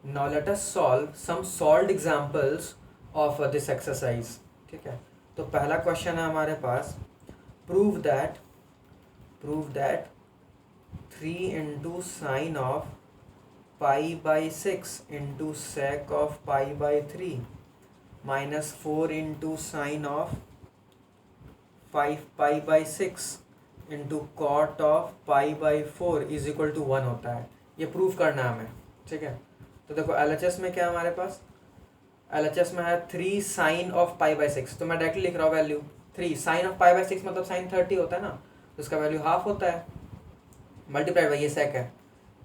Now let us solve some solved examples of this exercise. ठीक है, तो पहला क्वेश्चन है हमारे पास, prove that 3 into sine of pi by 6 into sec of pi by 3 minus 4 into sine of 5 pi by 6 into cot of pi by 4 is equal to 1 होता है। ये प्रूव करना है हमें। ठीक है, तो देखो LHS में क्या है हमारे पास, LHS में है 3 साइन ऑफ पाई बाई 6, तो मैं डायरेक्टली लिख रहा हूँ value 3 sine of pi by 6 मतलब साइन 30 होता है ना, तो इसका वैल्यू हाफ होता है, मल्टीप्लाइड बाई ये सेक है।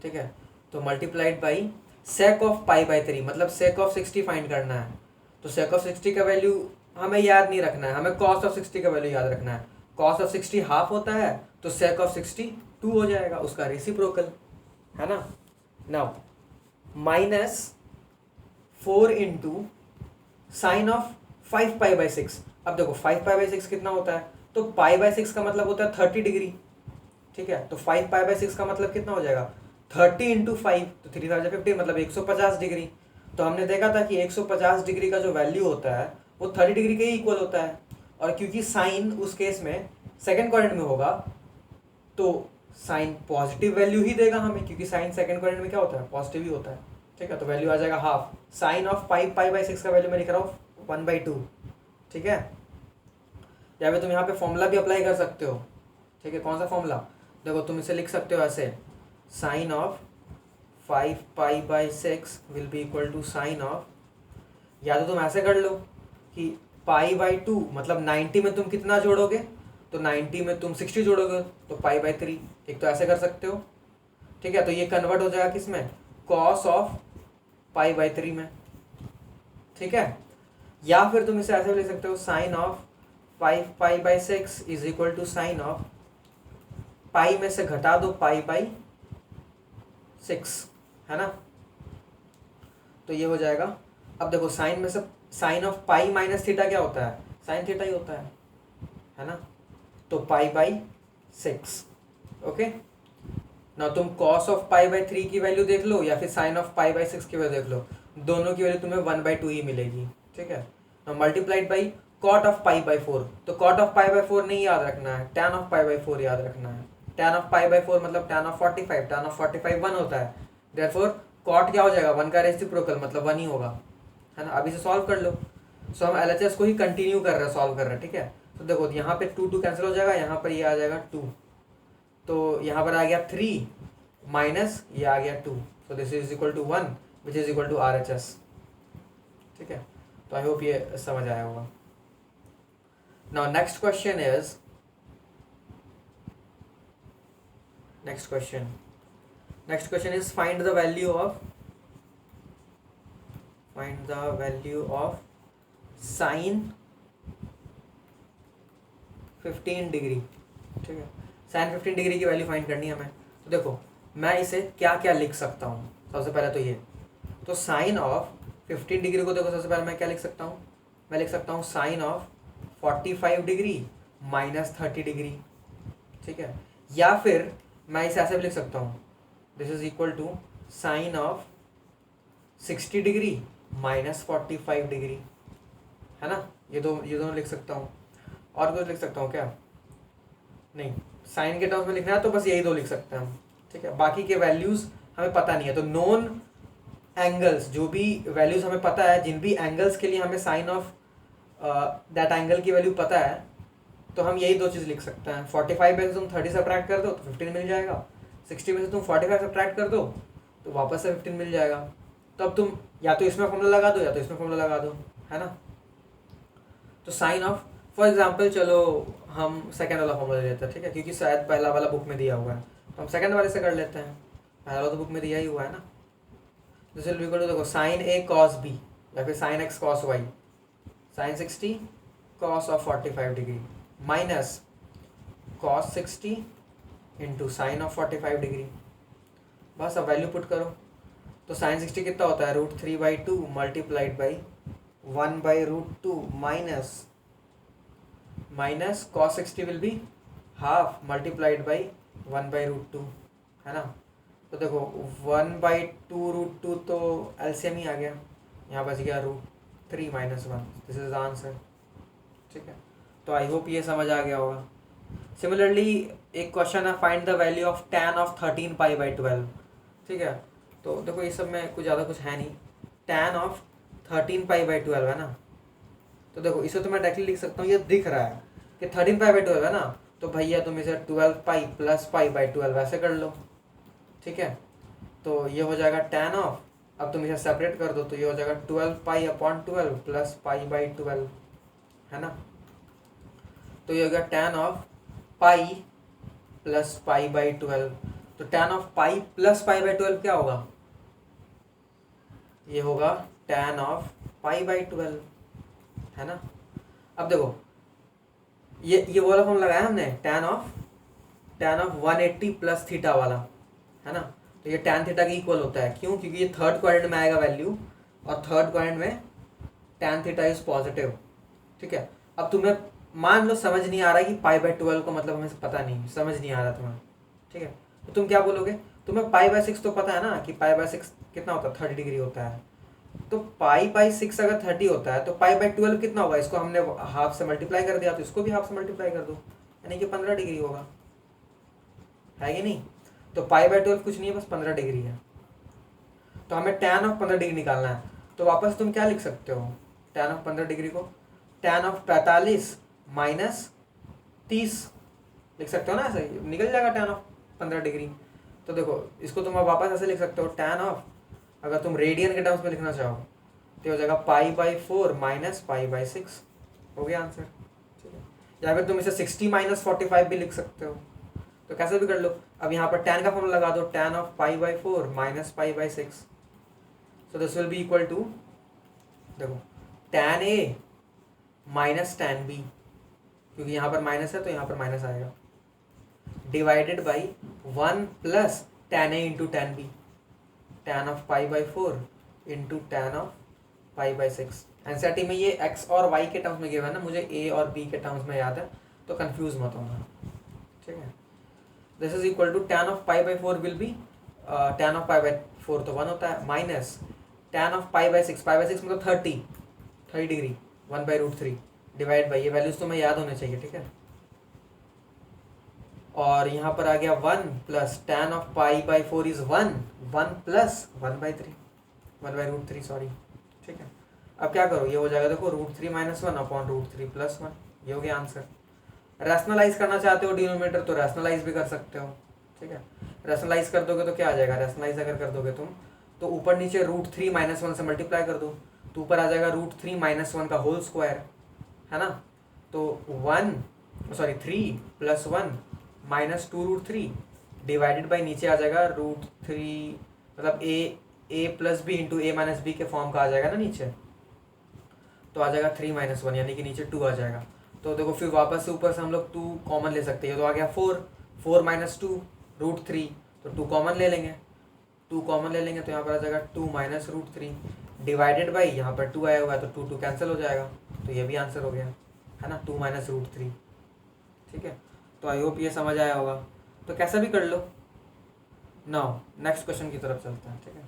ठीक है, तो multiplied by sec of pi by 3 मतलब सेक ऑफ 60 फाइंड करना है। तो सेक ऑफ 60 का वैल्यू हमें याद नहीं रखना है, हमें कॉस ऑफ 60 का वैल्यू याद रखना है। कॉस ऑफ 60 हाफ होता है, तो सेक ऑफ 60 2 हो जाएगा, उसका रेसिप्रोकल है ना। Now minus 4 into sine of 5 pi by 6। अब देखो 5 पाई बाई 6 कितना होता है, तो पाई बाई 6 का मतलब होता है 30 डिग्री। ठीक है, तो 5 पाई बाई 6 का मतलब कितना हो जाएगा, 30 इंटू 5, तो 3050 मतलब 150 डिग्री। तो हमने देखा था कि 150 डिग्री का जो वैल्यू होता है वो 30 डिग्री के ही इक्वल होता है, और क्योंकि साइन उस केस में सेकेंड क्वाड्रेंट में होगा तो साइन पॉजिटिव वैल्यू ही देगा हमें, क्योंकि साइन सेकेंड क्वाड्रेंट में क्या होता है, पॉजिटिव ही होता है। ठीक है, तो वैल्यू आ जाएगा half. Sine of 5 pi by 6 का वैल्यू मैं लिख रहा हूँ 1/2। ठीक है, या फिर तुम यहाँ पे फॉर्मूला भी अप्लाई कर सकते हो। ठीक है, कौन सा फॉर्मूला, देखो तुम इसे लिख सकते हो ऐसे, sine of 5 pi by 6 will be equal to sine of, या तो तुम ऐसे कर लो कि पाई बाई 2 मतलब 90 में तुम कितना जोड़ोगे, तो 90 में तुम 60 जोड़ोगे तो पाई बाई 3, एक तो ऐसे कर सकते हो। ठीक है, तो ये कन्वर्ट हो जाएगा किस में, कॉस ऑफ पाई बाई 3 में। ठीक है, या फिर तुम इसे ऐसे भी लिख सकते हो, sine of 5 pi by 6 is equal to sine of pi में से घटा दो पाई बाई 6, है ना। तो ये हो जाएगा। अब देखो साइन में से sine of pi minus theta क्या होता है, साइन थीटा ही होता है ना। तो पाई बाई 6। ओके, ना तुम कॉस ऑफ पाई बाई 3 की वैल्यू देख लो या फिर साइन ऑफ पाई बाई 6 की वैल्यू देख लो, दोनों की वैल्यू तुम्हें 1/2 ही मिलेगी। ठीक है, ना multiplied by cot of pi by 4, तो कॉट ऑफ पाई बाई 4 नहीं याद रखना है, टैन ऑफ पाई बाई 4 याद रखना है। टैन ऑफ पाई बाई 4 मतलब टैन ऑफ 45, टैन ऑफ 45 1 होता है, देयरफॉर कॉट क्या हो जाएगा, 1 का रेसिप्रोकल मतलब 1 ही होगा, है ना। अभी से सॉल्व कर लो। सो हम LHS को ही कंटिन्यू कर रहे हैं, सॉल्व कर रहे हैं। ठीक है, तो देखो यहाँ पे 2 कैंसिल हो जाएगा, यहाँ पर ये आ जाएगा 2, तो यहाँ पर आ गया 3 माइनस ये आ गया 2, so this is equal to 1 which is equal to RHS। ठीक है, तो आई होप ये समझ आया होगा। Now next question is find the value of sine 15 degree. ठीक है, साइन 15 डिग्री की वैल्यू फाइंड करनी है हमें। तो देखो मैं इसे क्या क्या लिख सकता हूँ, सबसे पहले तो ये, तो साइन ऑफ 15 डिग्री को देखो सबसे पहले मैं क्या लिख सकता हूँ, मैं लिख सकता हूँ sine of 45 degree minus 30 degree. ठीक है, या फिर मैं इसे ऐसे भी लिख सकता हूँ, this is equal to sine of 60 degree minus 45 degree, है ना। ये दोनों लिख सकता हूँ, और कुछ लिख सकता हूँ क्या, नहीं, साइन के टर्म्स में लिखना है तो बस यही दो लिख सकते हैं हम। ठीक है, बाकी के वैल्यूज हमें पता नहीं है, तो नॉन एंगल्स जो भी वैल्यूज हमें पता है, जिन भी एंगल्स के लिए हमें साइन ऑफ दैट एंगल की वैल्यू पता है, तो हम यही दो चीज़ लिख सकते हैं। 45 में से तुम 30 सब्ट्रैक्ट कर दो तो 15 मिल जाएगा, 60 में से तुम 45 सब्ट्रैक्ट कर दो तो वापस से 15 मिल जाएगा। तो अब तुम या तो इसमें फॉर्मूला लगा दो या तो इसमें फॉर्मूला लगा दो, है ना। तो साइन ऑफ, फॉर एग्जाम्पल चलो हम सेकेंड वाला फॉर्मूला ले लेते हैं। ठीक है, क्योंकि शायद पहला वाला बुक में दिया हुआ है, तो हम सेकेंड वाले से कर लेते हैं, पहला वाला तो बुक में दिया ही हुआ है ना। जैसे देखो साइन A कॉस B या फिर sine X cos Y, sine 60 cos of 45 degree minus cos 60 into sine of 45 degree. बस अब वैल्यू पुट करो, तो साइन 60 कितना होता है, √3/2 multiplied by 1/√2 minus cos 60 will be half multiplied by 1/√2, है ना। तो देखो 1/2√2 तो एलसीएम ही आ गया, यहाँ बच गया √3 - 1, दिस इज द आंसर। ठीक है, तो आई होप ये समझ आ गया होगा। सिमिलरली एक क्वेश्चन है, find the value of tan of 13π/12। ठीक है, तो देखो ये सब में कुछ ज़्यादा कुछ है नहीं, tan ऑफ 13π/12 है ना, तो देखो इसे तो मैं डायरेक्टली लिख सकता हूँ, ये दिख रहा है कि 13π/12 है ना, तो भैया तुम इसे 12π + π/12 ऐसे कर लो। ठीक है, तो ये हो जाएगा tan ऑफ, अब तुम इसे सेपरेट कर दो तो ये हो जाएगा 12π/12 + π/12 है ना, तो ये हो गया tan ऑफ पाई + π/12। तो tan ऑफ पाई + π/12 क्या होगा, ये होगा tan ऑफ π/12 है ना। अब देखो ये वाला फॉर्म लगाया हमने, tan ऑफ 180 + थीटा वाला है ना, तो ये tan थीटा के इक्वल होता है, क्यों, क्योंकि ये थर्ड क्वाड्रेंट में आएगा वैल्यू, और थर्ड क्वाड्रेंट में tan थीटा इज पॉजिटिव। ठीक है, अब तुम्हें मान लो समझ नहीं आ रहा है कि π/12 का मतलब हमें पता नहीं, समझ नहीं आ रहा तुम्हें। ठीक है, तो तुम क्या बोलोगे, तुम्हें π/6 तो पता है ना कि π/6 कितना होता है, 30 डिग्री होता है, तो π/6 अगर 30 होता है तो π/12 कितना होगा, इसको हमने हाफ से मल्टीप्लाई कर दिया तो इसको भी हाफ से मल्टीप्लाई कर दो, यानी कि 15 डिग्री होगा, है कि नहीं। तो π/12 कुछ नहीं है, बस 15 डिग्री है। तो हमें tan ऑफ 15 डिग्री निकालना है, तो वापस तुम क्या लिख सकते हो, tan ऑफ 15 डिग्री को tan ऑफ 45 - 30 लिख सकते हो ना, ऐसे निकल जाएगा tan ऑफ 15 डिग्री। तो देखो इसको तुम अब वापस ऐसे लिख सकते हो, tan ऑफ, अगर तुम रेडियन के टर्म्स में लिखना चाहो तो हो जाएगा π/4 - π/6, हो गया आंसर। ठीक है, या फिर तुम इसे 60 - 45 भी लिख सकते हो, तो कैसे भी कर लो। अब यहाँ पर tan का फॉर्मूला लगा दो, tan of π/4 - π/6, so this will be equal to, देखो tan A - tan B, क्योंकि यहाँ पर माइनस है तो यहाँ पर माइनस आएगा, divided by 1 + tan A × tan B, tan of π/4 × tan of π/6। NCERT में ये x और y के टर्म्स में गिवन है ना, मुझे a और b के टर्म्स में याद है, तो कंफ्यूज मत होना। ठीक है, this is equal to tan of π/4 will be, tan of π/4 तो 1 होता है, माइनस tan ऑफ π/6 मतलब 30 डिग्री 1/√3 डिवाइड बाई, ये वैल्यूज तो मैं याद होने चाहिए। ठीक है, और यहाँ पर आ गया 1 + tan ऑफ π/4 इज 1 + 1/3 सॉरी। ठीक है, अब क्या करो, ये हो जाएगा देखो √3 - 1/√3 + 1, ये हो गया आंसर। रैशनलाइज करना चाहते हो डिनोमिनेटर तो रैशनलाइज भी कर सकते हो। ठीक है, रैशनलाइज कर दोगे तो क्या आ जाएगा, रैशनलाइज अगर कर दोगे तुम तो ऊपर नीचे √3 - 1 से मल्टीप्लाई कर दो, तो ऊपर आ जाएगा √3 - 1 का होल स्क्वायर है ना, तो 3 + 1 - 2√3 डिवाइडेड बाई नीचे आ जाएगा √3, मतलब a + b × a - b के फॉर्म का आ जाएगा ना नीचे, तो आ जाएगा 3 - 1, यानी कि नीचे 2 आ जाएगा। तो देखो फिर वापस से ऊपर से हम लोग 2 कॉमन ले सकते हैं, तो आ गया 4 - 2 √3, तो 2 कॉमन ले लेंगे, 2 कॉमन ले लेंगे तो यहाँ पर आ जाएगा 2 - √3 डिवाइडेड बाई, यहाँ पर 2 आया हुआ है तो 2 कैंसिल हो जाएगा, तो ये भी आंसर हो गया है ना, 2 - √3। ठीक है, तो आई होप ये समझ आया होगा, तो कैसा भी कर लो। नाउ नेक्स्ट क्वेश्चन की तरफ चलते हैं। ठीक है।